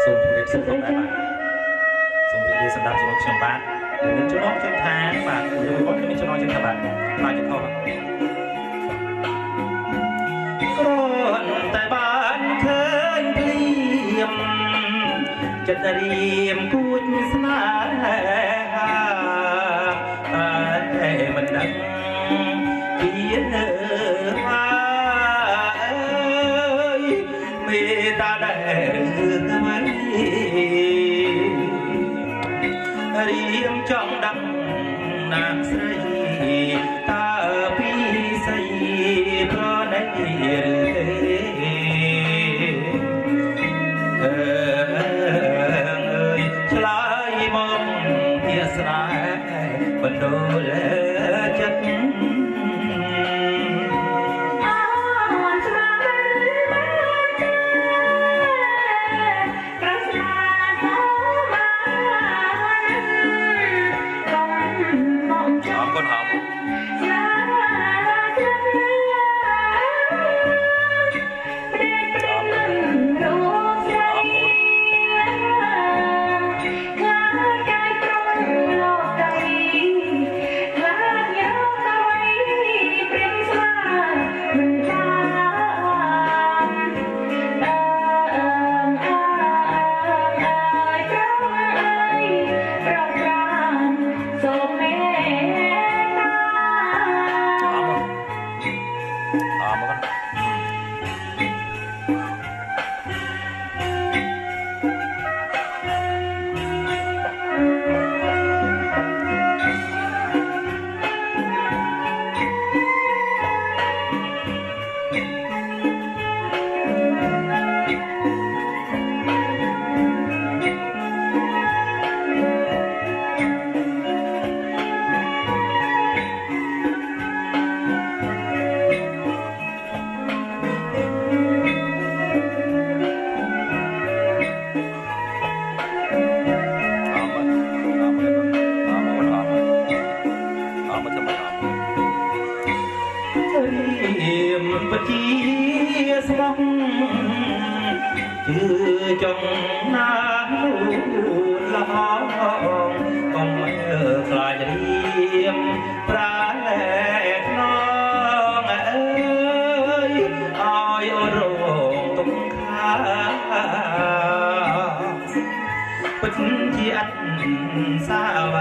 សូមជម្រាបសួរដែរបាទសូមជម្រាបសម្រាប់ជាមួយខ្ញុំបាទមានចំណងជើងថាបាទយើងមកមានចំណងជើងថាបាទខ្លាចจะខុសគ្រាន់តែបានឃើញភ្លៀមចិត្តរៀមគួចស្នេហាតែមិនដឹងពីនៅហាមេតាដែលថ្មីរៀមចង់ដឹងណាស្រីតើពីស្អីប្រណីឬទេអើយឆ្លើយមកភាស្នេហ៍បណ្ដូលចិត្តបជាស្មោះជឿចង់ណាលហងកុំខ្លាចរៀមប្រាលែខ្នងអើយឲ្យអូនរងទុកខាពិតជាអត់សាវ